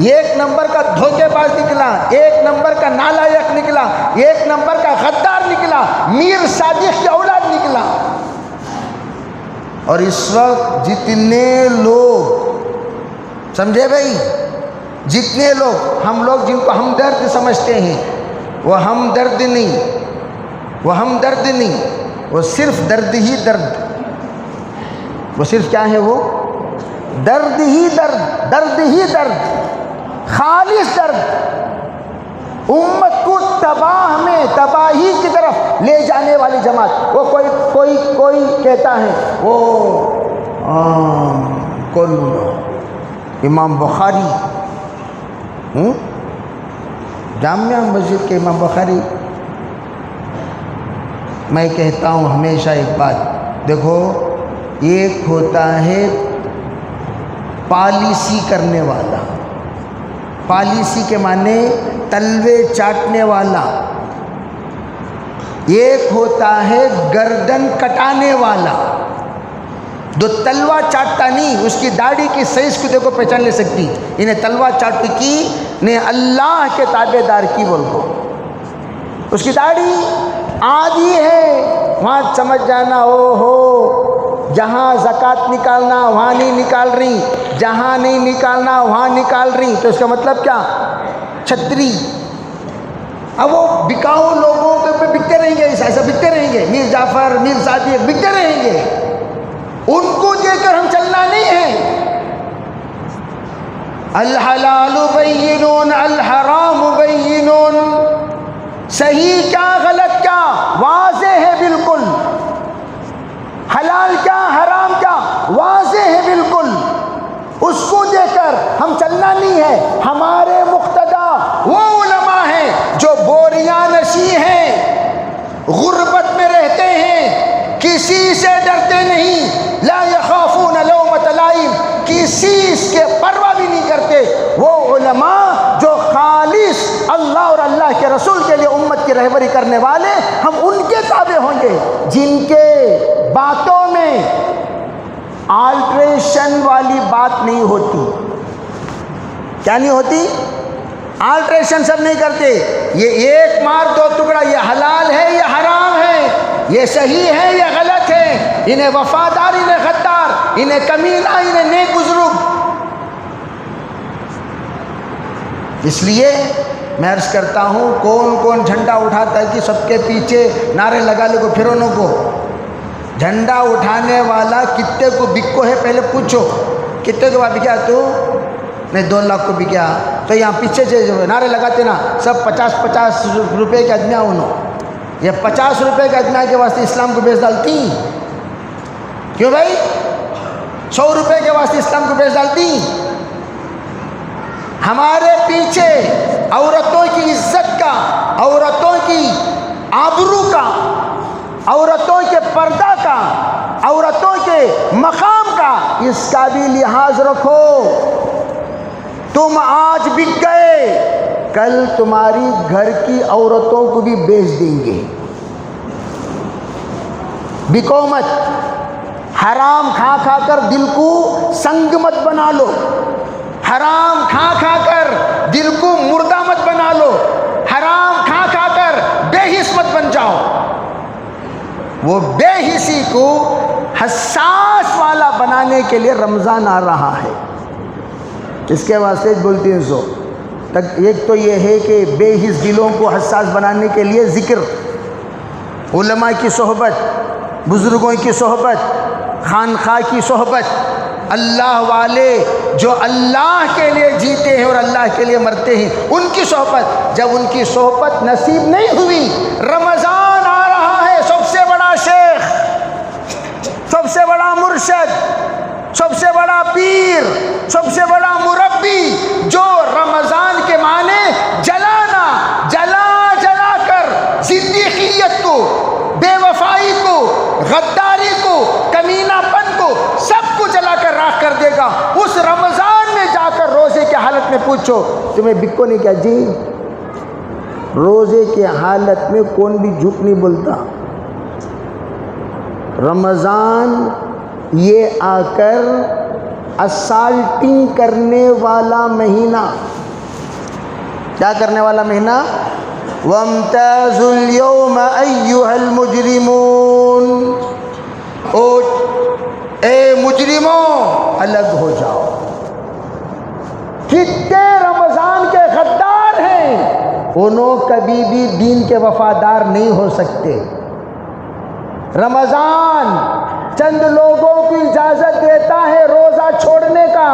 ایک نمبر کا دھوکے باز نکلا، ایک نمبر کا نالائق نکلا، ایک نمبر کا غدار نکلا، میر صادق کی اولاد نکلا۔ اور اس وقت جتنے لوگ، سمجھے بھائی، جتنے لوگ، ہم لوگ جن کو ہمدرد سمجھتے ہیں، وہ ہمدرد نہیں، وہ ہمدرد نہیں، وہ صرف درد ہی درد، وہ صرف کیا ہے؟ وہ درد ہی درد، درد ہی درد، خالص درد، امت کو تباہ میں تباہی کی طرف لے جانے والی جماعت۔ وہ کوئی کہتا ہے وہ کون، امام بخاری، جامعہ مسجد کے امام بخاری۔ میں کہتا ہوں ہمیشہ ایک بات، دیکھو، ایک ہوتا ہے پالیسی کرنے والا، پالیسی کے معنی تلوے چاٹنے والا، ایک ہوتا ہے گردن کٹانے والا۔ جو تلوہ چاٹتا نہیں، اس کی داڑھی کی سائز کو دیکھو پہچان لے سکتی، انہیں تلوہ چاٹ کی نے اللہ کے تابع دار کی بول کو، اس کی داڑھی آدھی ہے، وہاں سمجھ جانا او ہو، جہاں زکوٰۃ نکالنا وہاں نہیں نکال رہی، جہاں نہیں نکالنا وہاں نکال رہی، تو اس کا مطلب کیا؟ چھتری۔ اب وہ بکاؤ لوگوں پہ بکتے رہیں گے، ایسا بکتے رہیں گے، میر جعفر، میر صادق بکتے رہیں گے، ان کو دیکھ کر ہم چلنا نہیں ہے۔ الحلال بین الحرام بین، صحیح کیا غلط کیا واضح ہے بالکل، حلال کیا حرام کیا واضح ہے بالکل، اس کو دیکھ کر ہم چلنا نہیں ہے۔ ہمارے مقتدا وہ علماء ہیں جو بوریاں نشی ہیں، غربت میں رہتے ہیں، کسی سے ڈرتے نہیں، لا یخافون لومۃ لائم، کسی کے پرواہ بھی نہیں کرتے۔ وہ علماء جو خالص اللہ اور اللہ کے رسول کے لیے امت کی رہبری کرنے والے، ہم ان کے تابع ہوں گے، جن کے باتوں میں آلٹریشن والی بات نہیں ہوتی۔ کیا نہیں ہوتی؟ آلٹریشن سب نہیں کرتے، یہ ایک مار دو ٹکڑا، یہ حلال ہے یہ حرام ہے، یہ صحیح ہے یہ غلط ہے، انہیں وفادار انہیں غدار، انہیں کمینہ انہیں نیک بزرگ۔ اس لیے میں عرض کرتا ہوں، کون کون جھنڈا اٹھاتا ہے کہ سب کے پیچھے نعرے لگا لے کو پھرونوں کو؟ جھنڈا اٹھانے والا کتے کو بکو ہے پہلے پوچھو، کتے کو بکیا تو؟ نہیں 2 لاکھ کو بکیا، تو یہاں پیچھے جو نعرے لگاتے نا سب 50 روپے کے آدمیاں انہوں، یہ 50 روپے کے آدمیاں کے واسطے اسلام کو بیچ ڈالتی، کیوں بھائی؟ 100 روپے کے واسطے اسلام کو بیچ ڈالتی۔ ہمارے پیچھے عورتوں کی عزت کا، عورتوں کی آبرو کا، عورتوں کے پردہ کا، عورتوں کے مقام کا، اس کا بھی لحاظ رکھو۔ تم آج بک گئے، کل تمہاری گھر کی عورتوں کو بھی بیچ دیں گے۔ بکو مت، حرام کھا کھا کر دل کو سنگ مت بنا لو، حرام کھا کھا کر دل کو مردہ مت بنا لو، حرام کھا کھا کر بے حس مت بن جاؤ۔ وہ بے حسی کو حساس والا بنانے کے لیے رمضان آ رہا ہے، اس کے واسطے بولتی ہیں سو تک۔ ایک تو یہ ہے کہ بے حس دلوں کو حساس بنانے کے لیے ذکر، علماء کی صحبت، بزرگوں کی صحبت، خانقاہ کی صحبت، اللہ والے جو اللہ کے لیے جیتے ہیں اور اللہ کے لیے مرتے ہیں ان کی صحبت۔ جب ان کی صحبت نصیب نہیں ہوئی، رمضان آ رہا ہے، سب سے بڑا شیخ، سب سے بڑا مرشد، سب سے بڑا پیر، سب سے بڑا مربی، جو رمضان کے معنی جلانا، جلا جلا کر زندیقیت کو، بے وفائی کو، غداری کو، کمینہ پن کو، سب کو جلا کر راکھ کر دے گا۔ اس رمضان میں جا کر روزے کی حالت میں پوچھو تمہیں بکو نہیں کیا جی؟ روزے کی حالت میں کون بھی جھوٹ نہیں بولتا۔ رمضان یہ آ کر اسالٹنگ کرنے والا مہینہ. کیا کرنے والا مہینہ؟ وَامْتَازُوا الْيَوْمَ أَيُّهَا الْمُجْرِمُونَ. اے مجرموں الگ ہو جاؤ. کتنے رمضان کے غدار ہیں، انہوں کبھی بھی دین کے وفادار نہیں ہو سکتے. رمضان چند لوگوں کو اجازت دیتا ہے روزہ چھوڑنے کا.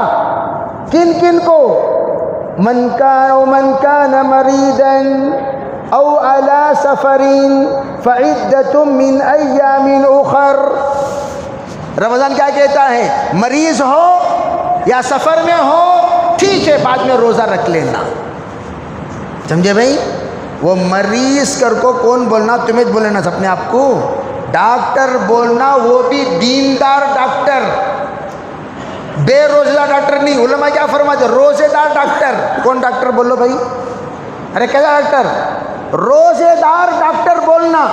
کن کن کو؟ من کان مریضا او علی سفر فعدۃ من ایام اخر. رمضان کیا کہتا ہے؟ مریض ہو یا سفر میں ہو، ٹھیک ہے بعد میں روزہ رکھ لینا. سمجھے بھائی؟ وہ مریض کر کو کون بولنا؟ تمہیں بولنا اپنے آپ کو ڈاکٹر بولنا، وہ بھی دیندار ڈاکٹر، بے روزہ ڈاکٹر نہیں. علماء کیا فرماتے؟ روزے دار ڈاکٹر. کون ڈاکٹر بولو بھائی؟ ارے کیا ڈاکٹر؟ روزے دار ڈاکٹر بولنا.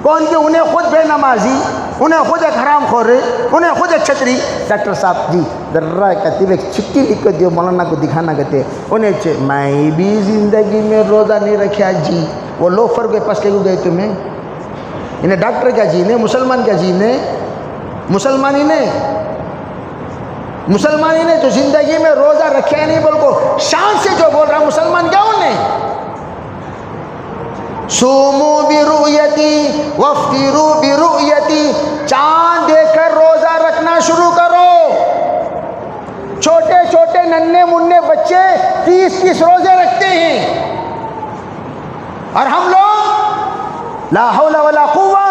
کون کہ انہیں خود بے نمازی، انہیں خود ایک حرام خورے، انہیں خود ایک چھتری. ڈاکٹر صاحب جی ذرا کہتے ایک چٹھی لکھ کر دیو مولانا کو دکھانا کہتے انہیں میں بھی زندگی میں روزہ نہیں رکھا جی. وہ لوفر کے پاس کے گئے تمہیں، انہیں ڈاکٹر کیا جینے، مسلمان کیا جینے؟ مسلمانی نے تو زندگی میں روزہ رکھے نہیں بول کو شان سے جو بول رہا مسلمان کیا انہیں؟ سومو برؤیتی وافطروا برؤیتی. چاند دیکھ کر روزہ رکھنا شروع کرو. چھوٹے چھوٹے ننھے منھے بچے 30 روزے رکھتے ہیں، اور ہم لوگ لا حول ولا قوہ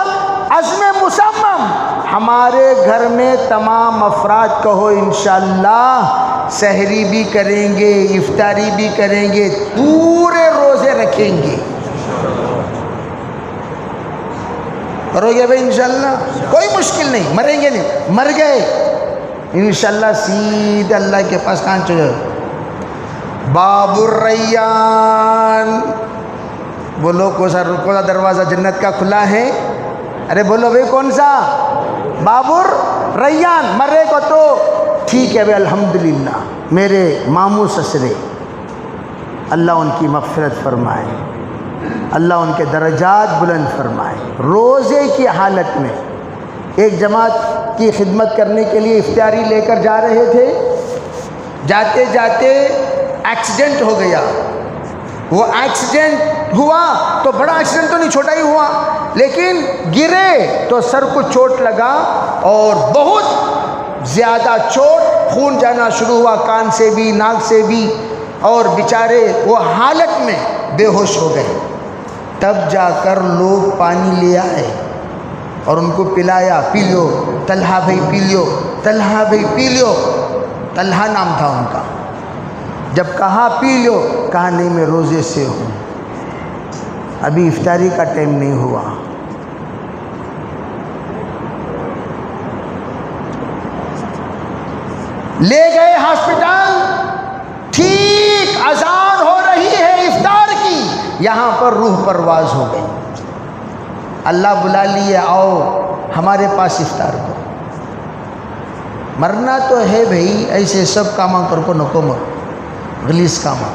عزم مصمم. ہمارے گھر میں تمام افراد کہو انشاءاللہ سحری بھی کریں گے، افطاری بھی کریں گے، پورے روزے رکھیں گے. کرو گے بھائی انشاءاللہ؟ کوئی مشکل نہیں، مریں گے نہیں، مر گئے انشاءاللہ سیدھے اللہ کے پاس کہاں چلے. باب الریان. بولو کون سا دروازہ جنت کا کھلا ہے؟ ارے بولو بھائی کون سا؟ باب الریان. مرے کو تو ٹھیک ہے بھائی الحمدللہ، میرے ماموں سسرے اللہ ان کی مغفرت فرمائے، اللہ ان کے درجات بلند فرمائے. روزے کی حالت میں ایک جماعت کی خدمت کرنے کے لیے افطاری لے کر جا رہے تھے. جاتے جاتے ایکسیڈنٹ ہو گیا. وہ ایکسیڈنٹ ہوا تو بڑا ایکسیڈنٹ تو نہیں، چھوٹا ہی ہوا، لیکن گرے تو سر کو چوٹ لگا اور بہت زیادہ چوٹ، خون جانا شروع ہوا کان سے بھی ناک سے بھی، اور بیچارے وہ حالت میں بے ہوش ہو گئے. تب جا کر لوگ پانی لے آئے اور ان کو پلایا. پی لو طلحہ بھائی، پی لو طلحہ بھائی، پی لو. طلحہ نام تھا ان کا. جب کہا پی لو، کہا نہیں میں روزے سے ہوں، ابھی افطاری کا ٹائم نہیں ہوا. لے گئے ہاسپٹل. ٹھیک اذان ہو رہی ہے افطار کی، یہاں پر روح پرواز ہو گئی. اللہ بلا لیے آؤ ہمارے پاس افطار کو. مرنا تو ہے بھائی، ایسے سب کاماں کر کو نکو مر غلیظ کاماں.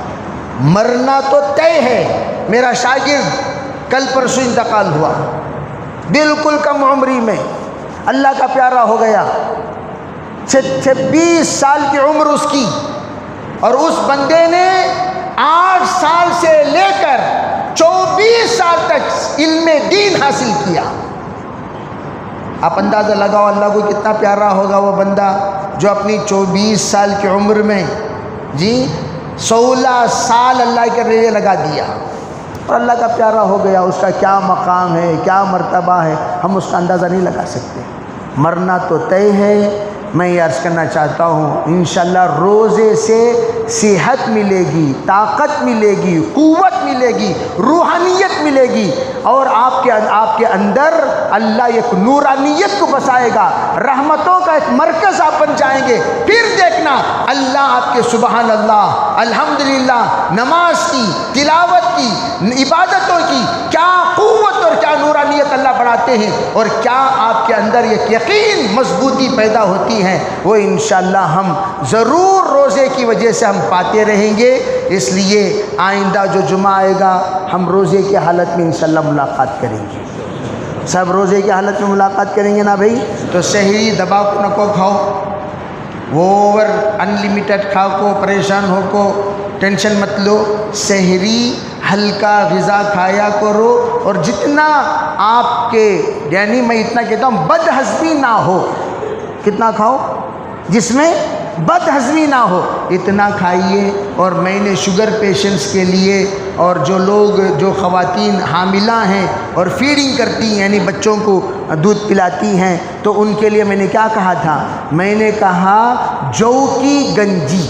مرنا تو طے ہے. میرا شاگرد کل پرسوں انتقال ہوا، بالکل کم عمری میں اللہ کا پیارا ہو گیا. 26 سال کی عمر اس کی، اور اس بندے نے 8 سال سے لے کر 24 سال تک علم دین حاصل کیا. آپ اندازہ لگاؤ اللہ کو کتنا پیارا ہوگا وہ بندہ جو اپنی 24 سال کی عمر میں 16 سال اللہ کے لیے لگا دیا اور اللہ کا پیارا ہو گیا. اس کا کیا مقام ہے، کیا مرتبہ ہے، ہم اس کا اندازہ نہیں لگا سکتے. مرنا تو طے ہے. میں یہ عرض کرنا چاہتا ہوں انشاءاللہ روزے سے صحت ملے گی، طاقت ملے گی، قوت ملے گی، روحانیت ملے گی، اور آپ کے اندر اللہ ایک نورانیت کو بسائے گا. رحمتوں کا ایک مرکز آپ بن جائیں گے. پھر دیکھنا اللہ آپ کے سبحان اللہ الحمدللہ نماز کی، تلاوت کی، عبادتوں کی کیا قوت اور کیا نورانیت اللہ بڑھا آتے ہیں اور کیا آپ کے اندر ایک یقین مضبوطی پیدا ہوتی ہے، وہ انشاءاللہ ہم ضرور روزے کی وجہ سے ہم پاتے رہیں گے۔ اس لیے آئندہ جو جمعہ آئے گا ہم روزے کی حالت میں انشاءاللہ ملاقات کریں گے، سب روزے کی حالت میں ملاقات کریں گے نا بھائی۔ تو سحری دبا نکو کھاؤ، اوور انلیمیٹڈ کھاؤ کو، پریشان ہو کو ٹینشن مت لو، سحری ہلکا غذا کھایا کرو، اور جتنا آپ کے یعنی میں اتنا کہتا ہوں بد ہضمی نہ ہو، کتنا کھاؤ جس میں بد ہضمی نہ ہو اتنا کھائیے۔ اور میں نے شوگر پیشنٹس کے لیے اور جو لوگ جو خواتین حاملہ ہیں اور فیڈنگ کرتی ہیں یعنی بچوں کو دودھ پلاتی ہیں، تو ان کے لیے میں نے کیا کہا تھا، میں نے کہا جو کی گنجی،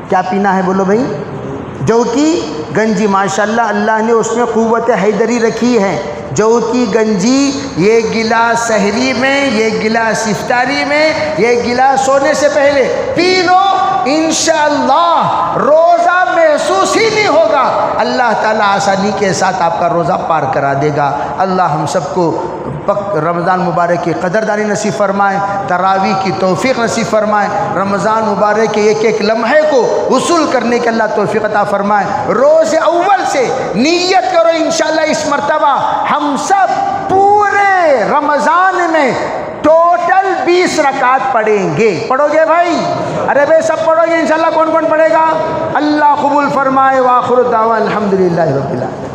کیا پینا ہے بولو بھائی، جو کی گنجی، ماشاءاللہ اللہ نے اس میں قوت حیدری رکھی ہے۔ جو کی گنجی، یہ گلاس سحری میں، یہ گلاس افطاری میں، یہ گلاس سونے سے پہلے پی لو، انشاءاللہ روزہ محسوس ہی نہیں ہوگا، اللہ تعالیٰ آسانی کے ساتھ آپ کا روزہ پار کرا دے گا۔ اللہ ہم سب کو رمضان مبارک کی قدردانی نصیب فرمائے، تراویح کی توفیق نصیب فرمائے، رمضان مبارک کے ایک ایک لمحے کو وصول کرنے کے اللہ توفیق عطا فرمائے۔ روز اول سے نیت کرو انشاءاللہ اس مرتبہ ہم سب پورے رمضان میں ٹوٹل 20 رکعت پڑھیں گے۔ پڑھو گے بھائی؟ ارے بھائی سب پڑھو گے انشاءاللہ؟ کون کون پڑھے گا؟ اللہ قبول فرمائے۔ وآخر دعوانا الحمدللہ رب العالمین۔